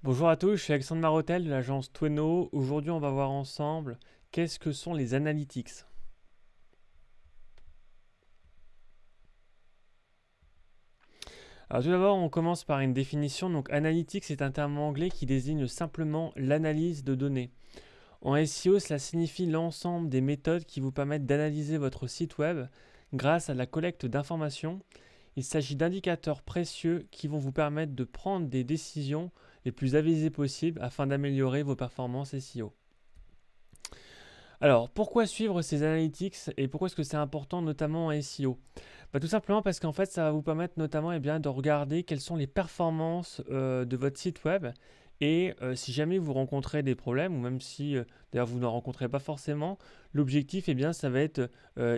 Bonjour à tous, je suis Alexandre Marotel de l'agence Tweno. Aujourd'hui, on va voir ensemble qu'est-ce que sont les analytics. Alors tout d'abord, on commence par une définition. Donc analytics est un terme anglais qui désigne simplement l'analyse de données. En SEO, cela signifie l'ensemble des méthodes qui vous permettent d'analyser votre site web grâce à la collecte d'informations. Il s'agit d'indicateurs précieux qui vont vous permettre de prendre des décisions les plus avisées possibles afin d'améliorer vos performances SEO. Alors, pourquoi suivre ces analytics et pourquoi est-ce que c'est important, notamment en SEO? Tout simplement parce qu'en fait, ça va vous permettre notamment de regarder quelles sont les performances de votre site web. Et si jamais vous rencontrez des problèmes, ou même si d'ailleurs vous n'en rencontrez pas forcément, l'objectif, ça va être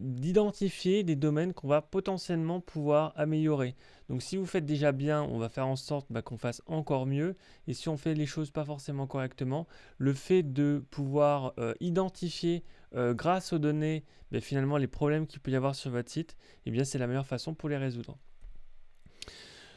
d'identifier des domaines qu'on va potentiellement pouvoir améliorer. Donc si vous faites déjà bien, on va faire en sorte qu'on fasse encore mieux. Et si on fait les choses pas forcément correctement, le fait de pouvoir identifier grâce aux données finalement les problèmes qu'il peut y avoir sur votre site, c'est la meilleure façon pour les résoudre.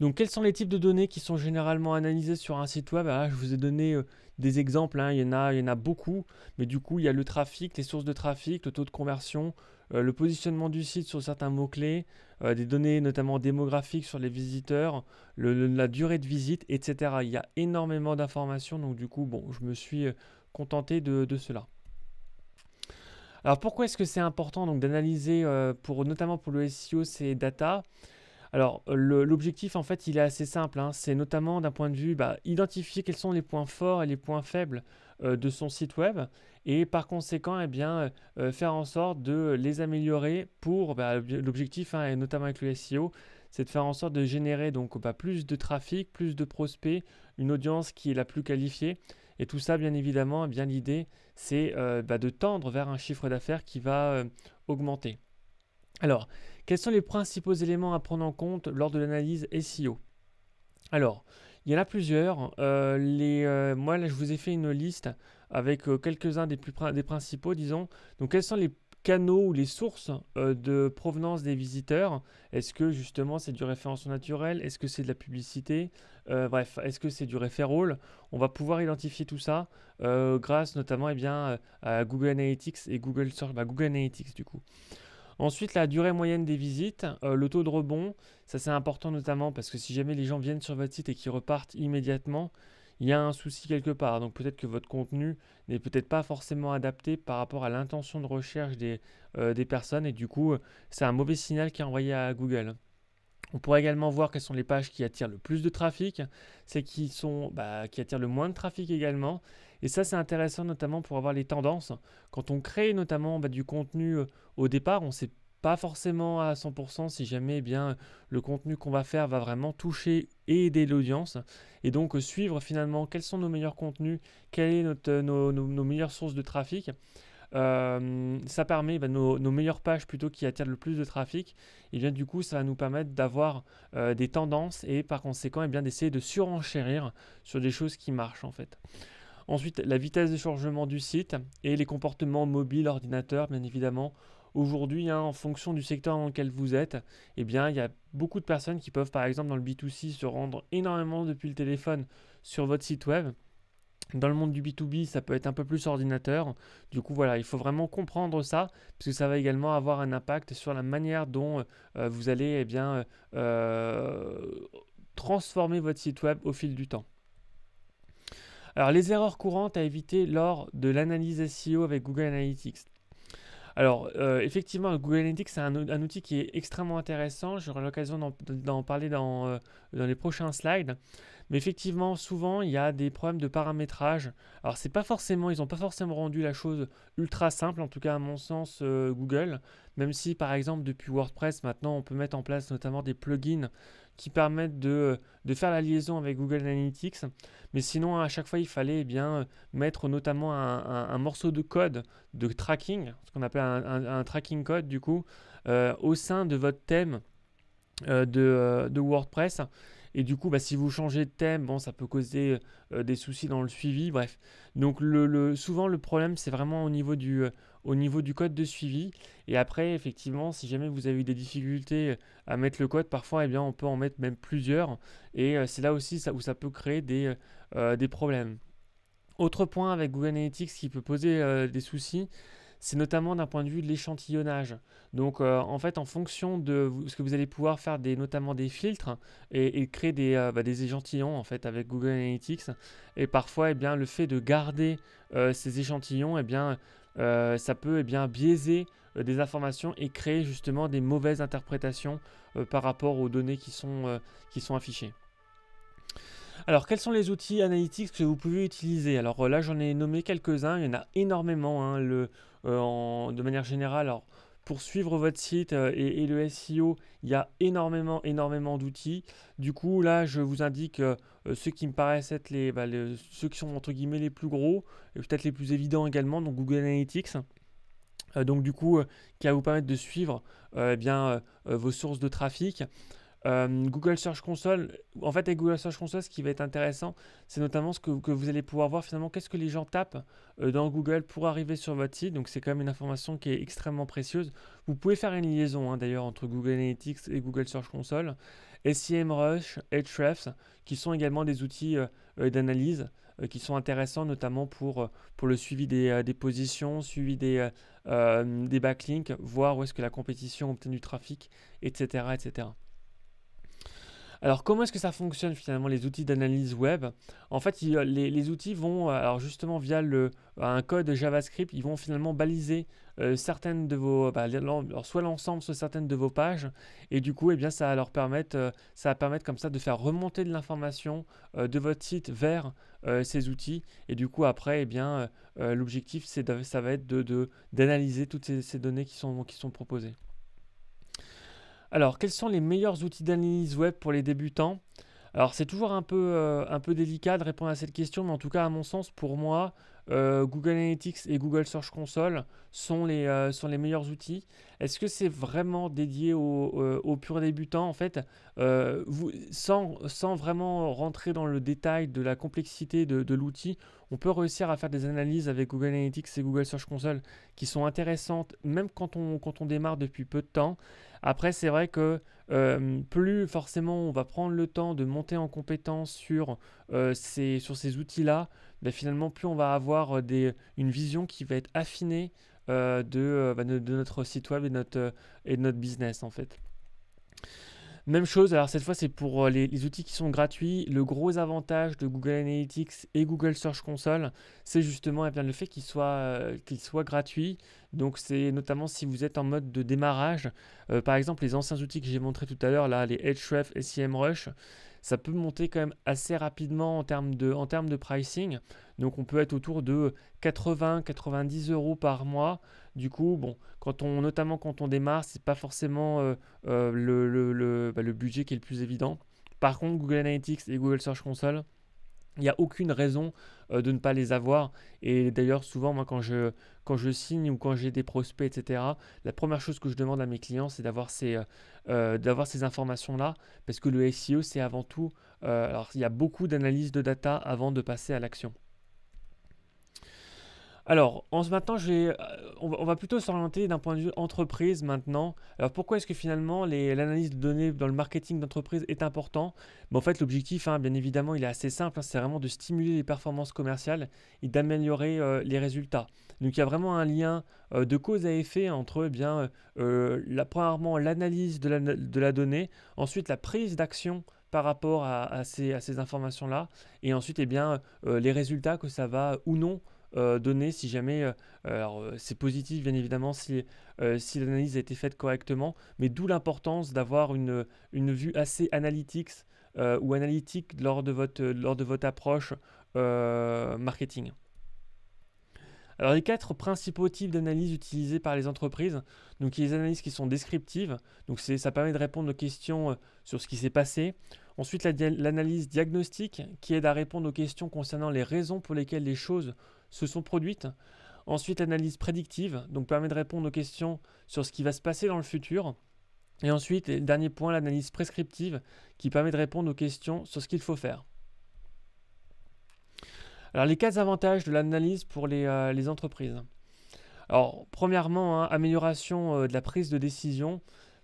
Donc quels sont les types de données qui sont généralement analysées sur un site web? Je vous ai donné des exemples, il y en a beaucoup, mais du coup il y a le trafic, les sources de trafic, le taux de conversion, le positionnement du site sur certains mots-clés, des données notamment démographiques sur les visiteurs, la durée de visite, etc. Il y a énormément d'informations, donc du coup je me suis contenté de cela. Alors pourquoi est-ce que c'est important donc d'analyser notamment pour le SEO ces data? Alors l'objectif en fait il est assez simple, c'est notamment d'un point de vue identifier quels sont les points forts et les points faibles de son site web et par conséquent faire en sorte de les améliorer pour l'objectif et notamment avec le SEO, c'est de faire en sorte de générer donc plus de trafic, plus de prospects, une audience qui est la plus qualifiée. Et tout ça, bien évidemment, l'idée, c'est de tendre vers un chiffre d'affaires qui va augmenter. Alors, quels sont les principaux éléments à prendre en compte lors de l'analyse SEO? Alors, il y en a plusieurs. Moi, là, je vous ai fait une liste avec quelques-uns des principaux, disons. Donc, quels sont les canaux ou les sources de provenance des visiteurs? Est-ce que justement c'est du référencement naturel? Est-ce que c'est de la publicité? Bref, est-ce que c'est du referral? On va pouvoir identifier tout ça grâce notamment à Google Analytics et Google Search, Google Analytics du coup. Ensuite, la durée moyenne des visites, le taux de rebond, ça c'est important notamment parce que si jamais les gens viennent sur votre site et qu'ils repartent immédiatement, il y a un souci quelque part. Donc peut-être que votre contenu n'est peut-être pas forcément adapté par rapport à l'intention de recherche des personnes et du coup, c'est un mauvais signal qui est envoyé à Google. On pourrait également voir quelles sont les pages qui attirent le plus de trafic, celles qui attirent le moins de trafic également. Et ça, c'est intéressant notamment pour avoir les tendances. Quand on crée notamment du contenu au départ, on ne sait pas forcément à 100% si jamais le contenu qu'on va faire va vraiment toucher et aider l'audience. Et donc suivre finalement quels sont nos meilleurs contenus, quelles sont nos meilleures sources de trafic. Ça permet nos meilleures pages plutôt qui attirent le plus de trafic. Et bien du coup, ça va nous permettre d'avoir des tendances et par conséquent d'essayer de surenchérir sur des choses qui marchent en fait. Ensuite, la vitesse de chargement du site et les comportements mobiles, ordinateurs, bien évidemment. Aujourd'hui, en fonction du secteur dans lequel vous êtes, il y a beaucoup de personnes qui peuvent, par exemple, dans le B2C, se rendre énormément depuis le téléphone sur votre site web. Dans le monde du B2B, ça peut être un peu plus ordinateur. Du coup, voilà, il faut vraiment comprendre ça, parce que ça va également avoir un impact sur la manière dont vous allez transformer votre site web au fil du temps. Alors, les erreurs courantes à éviter lors de l'analyse SEO avec Google Analytics. Alors, effectivement, Google Analytics, c'est un outil qui est extrêmement intéressant. J'aurai l'occasion d'en parler dans les prochains slides. Mais effectivement, souvent, il y a des problèmes de paramétrage. Alors, ils n'ont pas forcément rendu la chose ultra simple, en tout cas à mon sens, Google. Même si, par exemple, depuis WordPress, maintenant, on peut mettre en place notamment des plugins qui permettent de faire la liaison avec Google Analytics. Mais sinon, à chaque fois, il fallait mettre notamment un morceau de code de tracking, ce qu'on appelle un tracking code, du coup, au sein de votre thème de WordPress. Et du coup, bah, si vous changez de thème, bon, ça peut causer des soucis dans le suivi. Bref. Donc souvent, le problème, c'est vraiment au niveau du code de suivi. Et après, effectivement, si jamais vous avez eu des difficultés à mettre le code, parfois, eh bien, on peut en mettre même plusieurs. Et c'est là aussi où ça peut créer des problèmes. Autre point avec Google Analytics qui peut poser des soucis, c'est notamment d'un point de vue de l'échantillonnage. Donc en fait, en fonction de ce que vous allez pouvoir faire notamment des filtres et créer des échantillons en fait avec Google Analytics. Et parfois, eh bien, le fait de garder ces échantillons, eh bien, ça peut biaiser des informations et créer justement des mauvaises interprétations par rapport aux données qui sont affichées. Alors, quels sont les outils analytics que vous pouvez utiliser? Alors là, j'en ai nommé quelques-uns, il y en a énormément hein, de manière générale. Alors, pour suivre votre site et le SEO, il y a énormément d'outils. Du coup, là, je vous indique ceux qui me paraissent être ceux qui sont entre guillemets les plus gros et peut-être les plus évidents également, donc Google Analytics. Donc du coup, qui va vous permettre de suivre vos sources de trafic. Google Search Console, en fait avec Google Search Console, ce qui va être intéressant, c'est notamment que vous allez pouvoir voir finalement qu'est-ce que les gens tapent dans Google pour arriver sur votre site. Donc c'est quand même une information qui est extrêmement précieuse. Vous pouvez faire une liaison d'ailleurs entre Google Analytics et Google Search Console. SEMrush, Ahrefs, qui sont également des outils d'analyse qui sont intéressants notamment pour le suivi des positions, suivi des backlinks, voir où est-ce que la compétition obtient du trafic, etc. etc. Alors, comment est-ce que ça fonctionne finalement les outils d'analyse web? En fait, les outils vont, alors justement via un code JavaScript, ils vont finalement baliser certaines de soit l'ensemble, soit certaines de vos pages. Et du coup, eh bien, ça va permettre comme ça de faire remonter de l'information de votre site vers ces outils. Et du coup, après, eh bien, l'objectif, ça va être d'analyser toutes ces données qui sont proposées. Alors, quels sont les meilleurs outils d'analyse web pour les débutants? Alors, c'est toujours un peu délicat de répondre à cette question, mais en tout cas, à mon sens, pour moi, Google Analytics et Google Search Console sont les meilleurs outils. Est-ce que c'est vraiment dédié aux purs débutants? En fait, sans vraiment rentrer dans le détail de la complexité de l'outil, on peut réussir à faire des analyses avec Google Analytics et Google Search Console qui sont intéressantes, même quand on démarre depuis peu de temps. Après, c'est vrai que plus forcément on va prendre le temps de monter en compétence sur ces outils-là, ben, finalement plus on va avoir une vision qui va être affinée de notre site web et de notre business en fait. Même chose, alors cette fois c'est pour les outils qui sont gratuits. Le gros avantage de Google Analytics et Google Search Console, c'est justement eh bien, le fait qu'ils soient gratuits. Donc c'est notamment si vous êtes en mode de démarrage. Par exemple, les anciens outils que j'ai montrés tout à l'heure, là, les Ahrefs et SEMrush, ça peut monter quand même assez rapidement en termes de pricing. Donc on peut être autour de 80-90 euros par mois. Du coup, bon, notamment quand on démarre, c'est pas forcément le budget qui est le plus évident. Par contre, Google Analytics et Google Search Console, il n'y a aucune raison de ne pas les avoir. Et d'ailleurs, souvent, moi, quand je signe ou quand j'ai des prospects, etc., la première chose que je demande à mes clients, c'est d'avoir ces informations-là. Parce que le SEO, c'est avant tout... alors, il y a beaucoup d'analyses de data avant de passer à l'action. Alors, maintenant, on va plutôt s'orienter d'un point de vue entreprise maintenant. Alors, pourquoi est-ce que finalement l'analyse de données dans le marketing d'entreprise est important? En fait, l'objectif, hein, bien évidemment, il est assez simple, hein, c'est vraiment de stimuler les performances commerciales et d'améliorer les résultats. Donc, il y a vraiment un lien de cause à effet entre premièrement l'analyse de la donnée, ensuite la prise d'action par rapport à ces informations-là, et ensuite les résultats que ça va ou non donner si jamais, c'est positif bien évidemment si l'analyse a été faite correctement, mais d'où l'importance d'avoir une vue assez analytics ou analytique lors de votre approche marketing. Alors les 4 principaux types d'analyses utilisées par les entreprises, donc il y a les analyses qui sont descriptives, donc ça permet de répondre aux questions sur ce qui s'est passé. Ensuite l'analyse diagnostique qui aide à répondre aux questions concernant les raisons pour lesquelles les choses se sont produites. Ensuite l'analyse prédictive, donc permet de répondre aux questions sur ce qui va se passer dans le futur. Et ensuite, dernier point, l'analyse prescriptive qui permet de répondre aux questions sur ce qu'il faut faire. Alors, les 4 avantages de l'analyse pour les entreprises. Alors, premièrement, hein, amélioration de la prise de décision.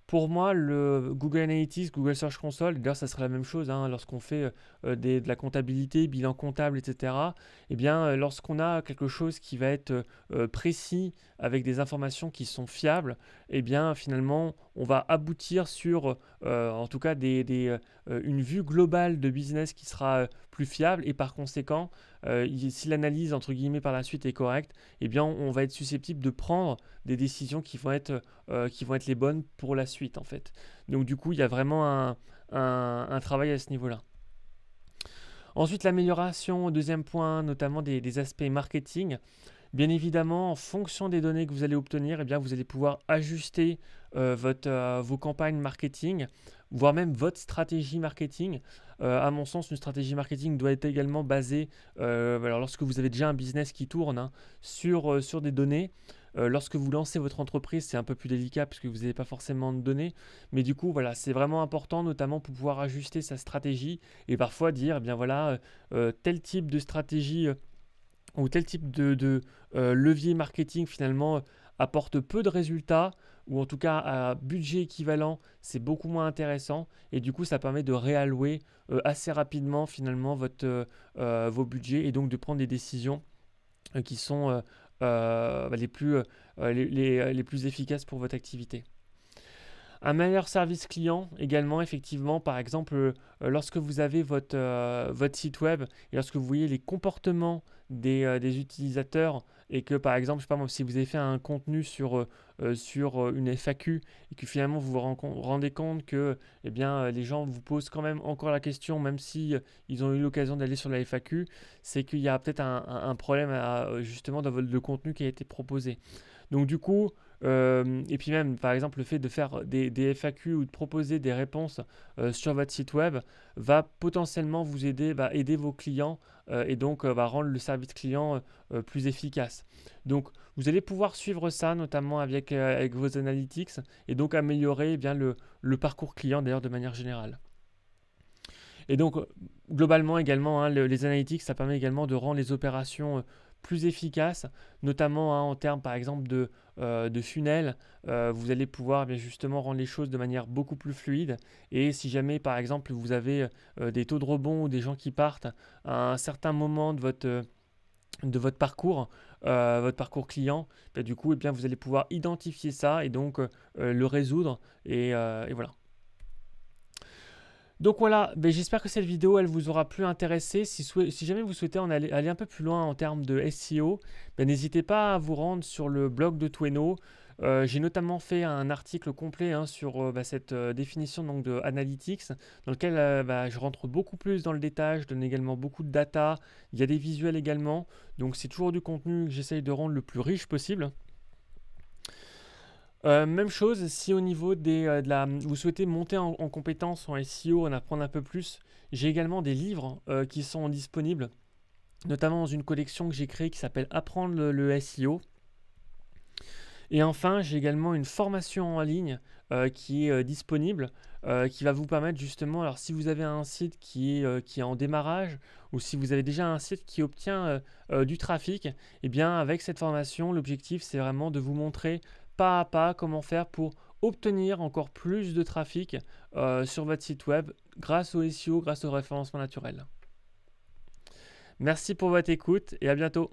Pour moi, le Google Analytics, Google Search Console, d'ailleurs, ça serait la même chose hein, lorsqu'on fait de la comptabilité, bilan comptable, etc. Eh bien, lorsqu'on a quelque chose qui va être précis, avec des informations qui sont fiables, eh bien, finalement, on va aboutir sur, en tout cas, une vue globale de business qui sera plus fiable. Et par conséquent, si l'analyse, entre guillemets, par la suite est correcte, eh bien, on va être susceptible de prendre des décisions qui vont être les bonnes pour la suite en fait. Donc du coup, il y a vraiment un travail à ce niveau-là. Ensuite, l'amélioration, deuxième point, notamment des aspects marketing. Bien évidemment, en fonction des données que vous allez obtenir, eh bien, vous allez pouvoir ajuster vos campagnes marketing, voire même votre stratégie marketing. À mon sens, une stratégie marketing doit être également basée, alors lorsque vous avez déjà un business qui tourne hein, sur des données. Lorsque vous lancez votre entreprise, c'est un peu plus délicat parce que vous n'avez pas forcément de données. Mais du coup, voilà, c'est vraiment important, notamment pour pouvoir ajuster sa stratégie et parfois dire, eh bien voilà, tel type de stratégie ou tel type de levier marketing finalement apporte peu de résultats ou en tout cas à budget équivalent, c'est beaucoup moins intéressant et du coup ça permet de réallouer assez rapidement finalement vos budgets et donc de prendre des décisions qui sont les plus efficaces pour votre activité. Un meilleur service client également, effectivement, par exemple, lorsque vous avez votre site web et lorsque vous voyez les comportements des utilisateurs et que par exemple, je sais pas moi, si vous avez fait un contenu sur une FAQ et que finalement vous vous rendez compte que eh bien, les gens vous posent quand même encore la question, même si ils ont eu l'occasion d'aller sur la FAQ, c'est qu'il y a peut-être un problème justement dans le contenu qui a été proposé. Donc du coup, et puis même par exemple le fait de faire des FAQ ou de proposer des réponses sur votre site web va potentiellement vous aider, aider vos clients et donc va rendre le service client plus efficace. Donc vous allez pouvoir suivre ça notamment avec vos analytics et donc améliorer eh bien, le parcours client d'ailleurs de manière générale. Et donc globalement également hein, les analytics ça permet également de rendre les opérations plus efficaces, notamment hein, en termes par exemple de funnel. Vous allez pouvoir bien justement rendre les choses de manière beaucoup plus fluide. Et si jamais par exemple vous avez des taux de rebond ou des gens qui partent à un certain moment de votre parcours client, du coup, eh bien, vous allez pouvoir identifier ça et donc le résoudre. Et voilà. Donc voilà, j'espère que cette vidéo elle vous aura plu intéressé. Si jamais vous souhaitez aller un peu plus loin en termes de SEO, n'hésitez pas à vous rendre sur le blog de Tweno. J'ai notamment fait un article complet hein, sur cette définition donc, de Analytics, dans lequel je rentre beaucoup plus dans le détail, je donne également beaucoup de data, il y a des visuels également, donc c'est toujours du contenu que j'essaye de rendre le plus riche possible. Même chose, si au niveau vous souhaitez monter en compétences en SEO, en apprendre un peu plus, j'ai également des livres qui sont disponibles, notamment dans une collection que j'ai créée qui s'appelle Apprendre le SEO. Et enfin, j'ai également une formation en ligne qui est disponible, qui va vous permettre justement, alors si vous avez un site qui est en démarrage, ou si vous avez déjà un site qui obtient du trafic, et bien avec cette formation, l'objectif c'est vraiment de vous montrer pas à pas comment faire pour obtenir encore plus de trafic sur votre site web grâce au SEO, grâce au référencement naturel. Merci pour votre écoute et à bientôt.